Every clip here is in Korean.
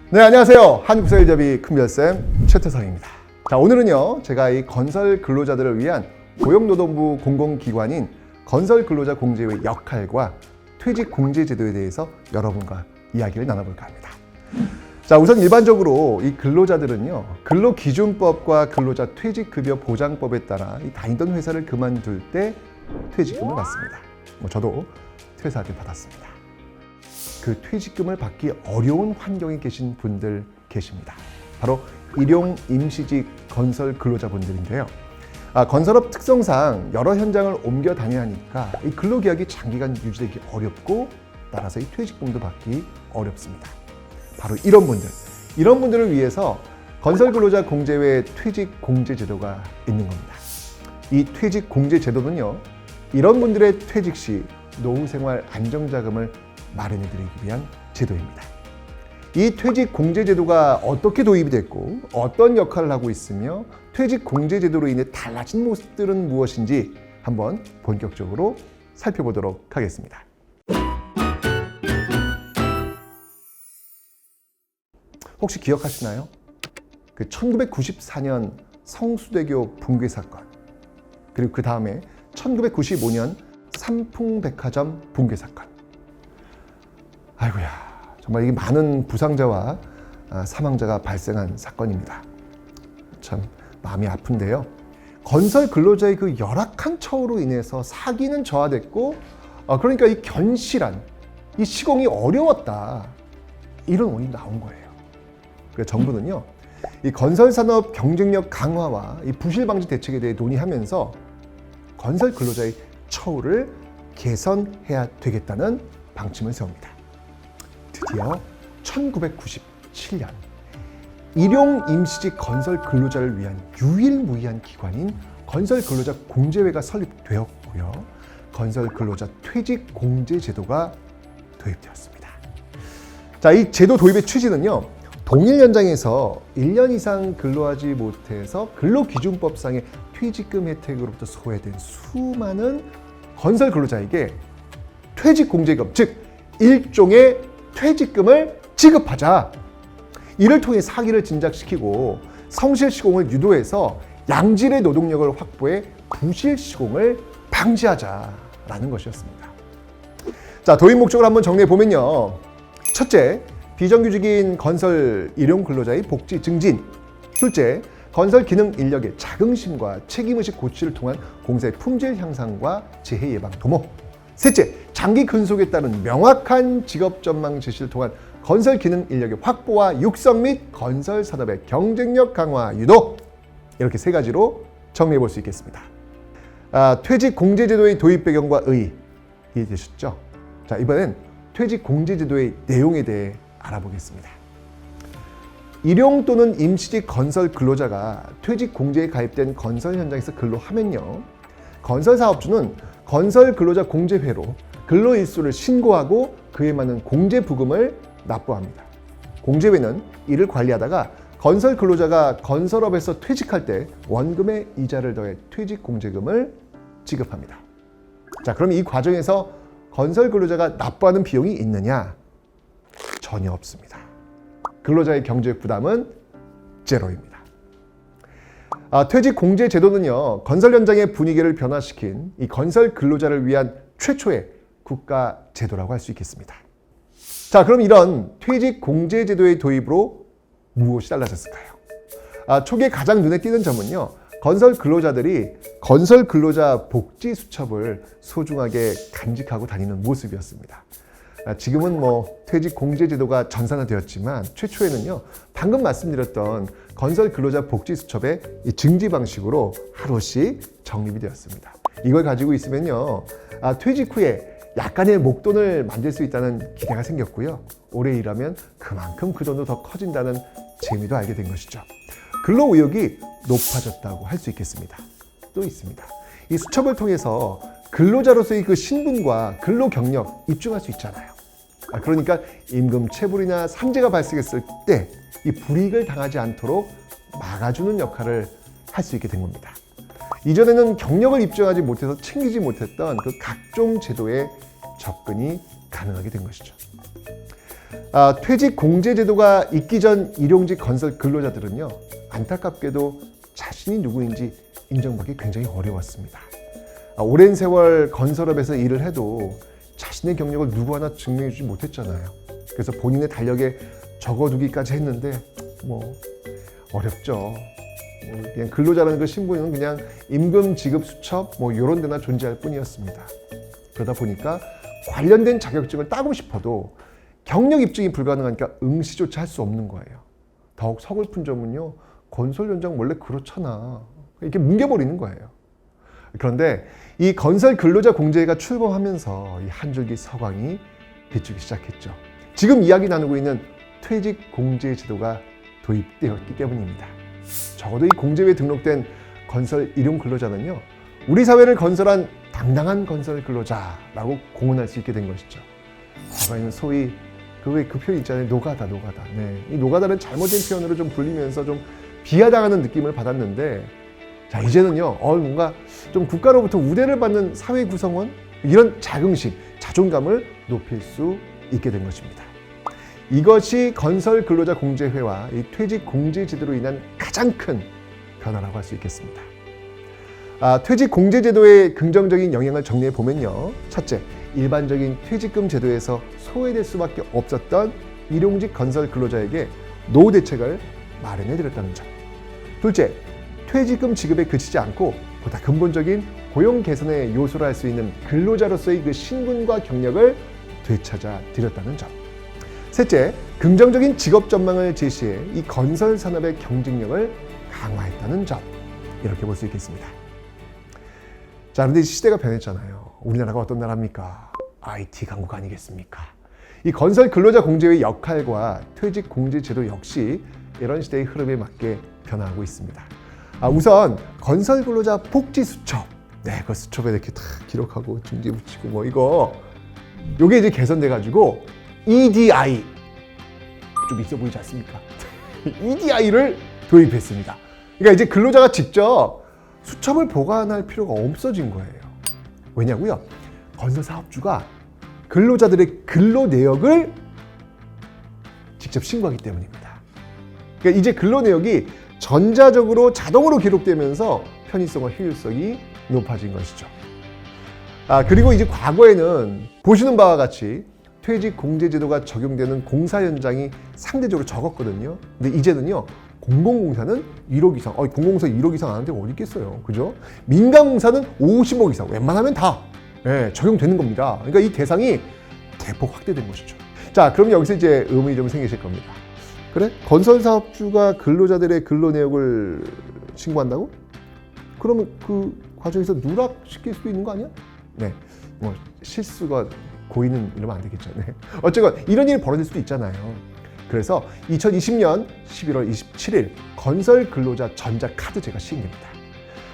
네, 안녕하세요. 한국사회잡이 큰별쌤 최태성입니다. 자, 오늘은요, 제가 이 건설 근로자들을 위한 고용노동부 공공기관인 건설근로자공제의 역할과 퇴직공제제도에 대해서 여러분과 이야기를 나눠볼까 합니다. 자, 우선 일반적으로 이 근로자들은요, 근로기준법과 근로자 퇴직급여보장법에 따라 이 다니던 회사를 그만둘 때 퇴직금을 받습니다. 저도 퇴사할 때 받았습니다. 그 퇴직금을 받기 어려운 환경에 계신 분들 계십니다. 바로 일용 임시직 건설 근로자분들인데요. 건설업 특성상 여러 현장을 옮겨 다녀야 하니까 이 근로계약이 장기간 유지되기 어렵고 따라서 이 퇴직금도 받기 어렵습니다. 바로 이런 분들을 위해서 건설근로자공제외 퇴직공제제도가 있는 겁니다. 이 퇴직공제제도는요, 이런 분들의 퇴직 시 노후생활 안정자금을 마련해드리기 위한 제도입니다. 이 퇴직공제제도가 어떻게 도입이 됐고 어떤 역할을 하고 있으며 퇴직공제제도로 인해 달라진 모습들은 무엇인지 한번 본격적으로 살펴보도록 하겠습니다. 혹시 기억하시나요? 그 1994년 성수대교 붕괴 사건, 그리고 그 다음에 1995년 삼풍백화점 붕괴 사건. 아이고야, 정말 이게 많은 부상자와 사망자가 발생한 사건입니다. 참 마음이 아픈데요. 건설 근로자의 그 열악한 처우로 인해서 사기는 저하됐고, 그러니까 이 견실한, 이 시공이 어려웠다, 이런 원인이 나온 거예요. 그래서 정부는요, 이 건설산업 경쟁력 강화와 이 부실 방지 대책에 대해 논의하면서 건설 근로자의 처우를 개선해야 되겠다는 방침을 세웁니다. 드디어 1997년 일용 임시직 건설 근로자를 위한 유일무이한 기관인 건설근로자공제회가 설립되었고요. 건설근로자 퇴직공제제도가 도입되었습니다. 자, 이 제도 도입의 취지는요, 동일 현장에서 1년 이상 근로하지 못해서 근로기준법상의 퇴직금 혜택으로부터 소외된 수많은 건설 근로자에게 퇴직공제금, 즉 일종의 퇴직금을 지급하자. 이를 통해 사기를 진작시키고 성실 시공을 유도해서 양질의 노동력을 확보해 부실 시공을 방지하자라는 것이었습니다. 자, 도입 목적을 한번 정리해 보면요. 첫째, 비정규직인 건설 일용 근로자의 복지 증진. 둘째, 건설 기능 인력의 자긍심과 책임의식 고취를 통한 공사의 품질 향상과 재해 예방 도모. 셋째, 장기 근속에 따른 명확한 직업 전망 제시를 통한 건설 기능 인력의 확보와 육성 및 건설 산업의 경쟁력 강화 유도. 이렇게 세 가지로 정리해 볼 수 있겠습니다. 퇴직 공제제도의 도입 배경과 의의 이해되셨죠? 자, 이번엔 퇴직 공제제도의 내용에 대해 알아보겠습니다. 일용 또는 임시직 건설 근로자가 퇴직 공제에 가입된 건설 현장에서 근로하면요, 건설 사업주는 건설 근로자 공제회로 근로 일수를 신고하고 그에 맞는 공제 부금을 납부합니다. 공제회는 이를 관리하다가 건설 근로자가 건설업에서 퇴직할 때 원금의 이자를 더해 퇴직 공제금을 지급합니다. 자, 그럼 이 과정에서 건설 근로자가 납부하는 비용이 있느냐? 전혀 없습니다. 근로자의 경제적 부담은 제로입니다. 퇴직 공제 제도는요, 건설 현장의 분위기를 변화시킨 이 건설 근로자를 위한 최초의 국가 제도라고 할 수 있겠습니다. 자, 그럼 이런 퇴직 공제 제도의 도입으로 무엇이 달라졌을까요? 초기에 가장 눈에 띄는 점은요, 건설 근로자들이 건설 근로자 복지 수첩을 소중하게 간직하고 다니는 모습이었습니다. 지금은 퇴직 공제 제도가 전산화되었지만 최초에는요, 방금 말씀드렸던 건설 근로자 복지 수첩의 이 증지 방식으로 하루씩 적립이 되었습니다. 이걸 가지고 있으면요, 퇴직 후에 약간의 목돈을 만들 수 있다는 기대가 생겼고요, 오래 일하면 그만큼 그 돈도 더 커진다는 재미도 알게 된 것이죠. 근로 의욕이 높아졌다고 할 수 있겠습니다. 또 있습니다. 이 수첩을 통해서 근로자로서의 그 신분과 근로 경력 입증할 수 있잖아요. 그러니까 임금 체불이나 산재가 발생했을 때 이 불이익을 당하지 않도록 막아주는 역할을 할 수 있게 된 겁니다. 이전에는 경력을 입증하지 못해서 챙기지 못했던 그 각종 제도에 접근이 가능하게 된 것이죠. 퇴직 공제 제도가 있기 전 일용직 건설 근로자들은요, 안타깝게도 자신이 누구인지 인정받기 굉장히 어려웠습니다. 오랜 세월 건설업에서 일을 해도 자신의 경력을 누구 하나 증명해주지 못했잖아요. 그래서 본인의 달력에 적어두기까지 했는데 어렵죠. 그냥 근로자라는 그 신분은 그냥 임금 지급 수첩 이런 데나 존재할 뿐이었습니다. 그러다 보니까 관련된 자격증을 따고 싶어도 경력 입증이 불가능하니까 응시조차 할 수 없는 거예요. 더욱 서글픈 점은요, 건설 현장 원래 그렇잖아, 이렇게 뭉개버리는 거예요. 그런데 이 건설 근로자 공제가 출범하면서 이 한 줄기 서광이 비추기 시작했죠. 지금 이야기 나누고 있는 퇴직 공제 제도가 도입되었기 때문입니다. 적어도 이 공제에 등록된 건설 일용 근로자는요, 우리 사회를 건설한 당당한 건설 근로자라고 공언할 수 있게 된 것이죠. 과거에는 소위 그 표현 있잖아요. 노가다. 네. 이 노가다는 잘못된 표현으로 좀 불리면서 좀 비하당하는 느낌을 받았는데, 자, 이제는요, 뭔가 좀 국가로부터 우대를 받는 사회 구성원, 이런 자긍심, 자존감을 높일 수 있게 된 것입니다. 이것이 건설 근로자 공제회와 이 퇴직 공제 제도로 인한 가장 큰 변화라고 할 수 있겠습니다. 퇴직 공제 제도의 긍정적인 영향을 정리해 보면요. 첫째, 일반적인 퇴직금 제도에서 소외될 수밖에 없었던 일용직 건설 근로자에게 노후 대책을 마련해 드렸다는 점. 둘째, 퇴직금 지급에 그치지 않고 보다 근본적인 고용 개선의 요소로 할 수 있는 근로자로서의 그 신분과 경력을 되찾아 드렸다는 점. 셋째, 긍정적인 직업 전망을 제시해 이 건설 산업의 경쟁력을 강화했다는 점. 이렇게 볼 수 있겠습니다. 자, 그런데 시대가 변했잖아요. 우리나라가 어떤 나라입니까? IT 강국 아니겠습니까? 이 건설 근로자 공제의 역할과 퇴직 공제 제도 역시 이런 시대의 흐름에 맞게 변화하고 있습니다. 우선 건설 근로자 복지 수첩, 그 수첩에 이렇게 다 기록하고 중지 붙이고 요게 이제 개선돼 가지고 EDI, 좀 있어 보이지 않습니까? EDI를 도입했습니다. 그러니까 이제 근로자가 직접 수첩을 보관할 필요가 없어진 거예요. 왜냐고요? 건설 사업주가 근로자들의 근로 내역을 직접 신고하기 때문입니다. 그러니까 이제 근로 내역이 전자적으로 자동으로 기록되면서 편의성과 효율성이 높아진 것이죠. 그리고 이제 과거에는 보시는 바와 같이 퇴직 공제 제도가 적용되는 공사 현장이 상대적으로 적었거든요. 근데 이제는요, 공공공사는 1억 이상, 공공공사 1억 이상 안 하는 데가 어디 있겠어요. 그죠? 민간공사는 50억 이상, 웬만하면 다 적용되는 겁니다. 그러니까 이 대상이 대폭 확대된 것이죠. 자, 그럼 여기서 이제 의문이 좀 생기실 겁니다. 그래? 건설 사업주가 근로자들의 근로 내역을 신고한다고? 그러면 그 과정에서 누락시킬 수도 있는 거 아니야? 네, 실수가 고의는 이러면 안 되겠죠. 네. 어쨌건 이런 일이 벌어질 수도 있잖아요. 그래서 2020년 11월 27일 건설 근로자 전자카드제가 시행됩니다.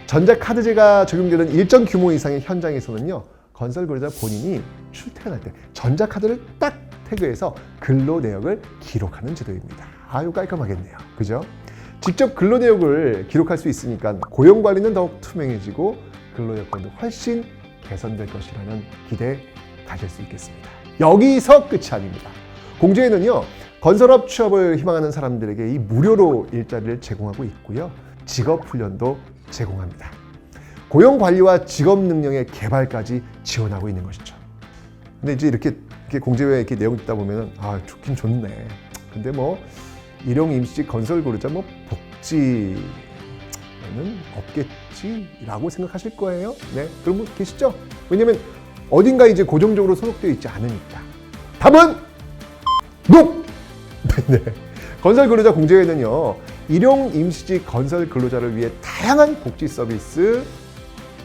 전자카드제가 적용되는 일정 규모 이상의 현장에서는요, 건설 근로자 본인이 출퇴근할 때 전자카드를 딱 태그해서 근로 내역을 기록하는 제도입니다. 이거 깔끔하겠네요. 그죠? 직접 근로 내역을 기록할 수 있으니까 고용 관리는 더욱 투명해지고 근로 여건도 훨씬 개선될 것이라는 기대 가질 수 있겠습니다. 여기서 끝이 아닙니다. 공제에는요, 건설업 취업을 희망하는 사람들에게 이 무료로 일자리를 제공하고 있고요, 직업 훈련도 제공합니다. 고용 관리와 직업 능력의 개발까지 지원하고 있는 것이죠. 근데 이제 이렇게 공제회 이렇게 내용 듣다 보면은 좋긴 좋네. 근데 일용 임시직 건설 근로자 복지는 없겠지라고 생각하실 거예요. 네, 그런 분 계시죠? 왜냐면 어딘가 이제 고정적으로 소속되어 있지 않으니까. 답은 NO! 네. 건설 근로자 공제회는요, 일용 임시직 건설 근로자를 위해 다양한 복지 서비스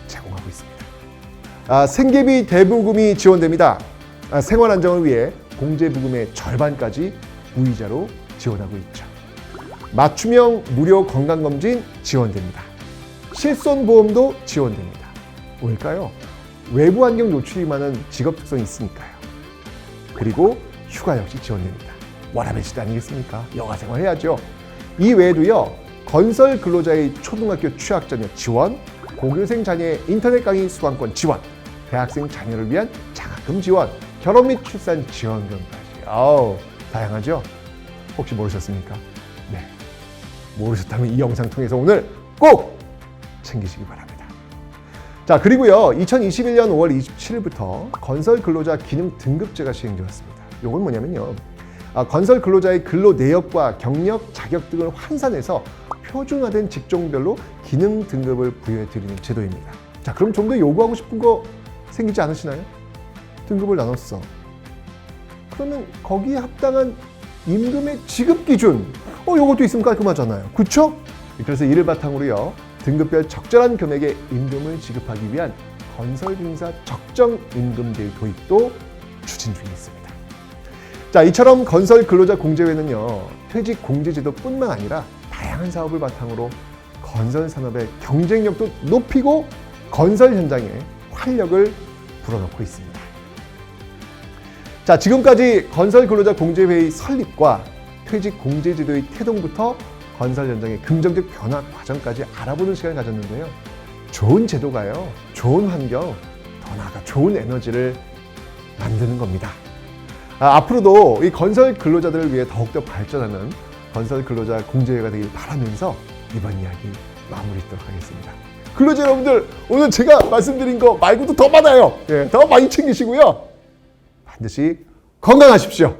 제공하고 있습니다. 생계비 대부금이 지원됩니다. 생활 안정을 위해 공제 부금의 절반까지 무이자로 지원하고 있죠. 맞춤형 무료 건강검진 지원됩니다. 실손보험도 지원됩니다. 왜일까요? 외부 환경 노출이 많은 직업 특성이 있으니까요. 그리고 휴가 역시 지원됩니다. 워라밸 시대 아니겠습니까? 여가 생활 해야죠. 이 외에도요, 건설 근로자의 초등학교 취학 자녀 지원, 고교생 자녀의 인터넷 강의 수강권 지원, 대학생 자녀를 위한 장학금 지원, 결혼 및 출산 지원금까지. 다양하죠? 혹시 모르셨습니까? 네. 모르셨다면 이 영상 통해서 오늘 꼭 챙기시기 바랍니다. 자, 그리고요, 2021년 5월 27일부터 건설 근로자 기능 등급제가 시행되었습니다. 이건 뭐냐면요, 건설 근로자의 근로 내역과 경력, 자격 등을 환산해서 표준화된 직종별로 기능 등급을 부여해 드리는 제도입니다. 자, 그럼 좀 더 요구하고 싶은 거 생기지 않으시나요? 등급을 나눴어. 그러면 거기에 합당한 임금의 지급 기준, 요것도 있으면 깔끔하잖아요. 그렇죠? 그래서 이를 바탕으로요, 등급별 적절한 금액의 임금을 지급하기 위한 건설공사 적정 임금제 도입도 추진 중에 있습니다. 자, 이처럼 건설 근로자 공제회는요, 퇴직 공제제도뿐만 아니라 다양한 사업을 바탕으로 건설 산업의 경쟁력도 높이고 건설 현장에 활력을 불어넣고 있습니다. 자, 지금까지 건설 근로자 공제회의 설립과 퇴직 공제제도의 태동부터 건설 현장의 긍정적 변화 과정까지 알아보는 시간을 가졌는데요. 좋은 제도가요, 좋은 환경, 더 나아가 좋은 에너지를 만드는 겁니다. 앞으로도 이 건설 근로자들을 위해 더욱더 발전하는 건설 근로자 공제회가 되길 바라면서 이번 이야기 마무리 짓도록 하겠습니다. 근로자 여러분들, 오늘 제가 말씀드린 거 말고도 더 많아요. 더 많이 챙기시고요. 반드시 건강하십시오.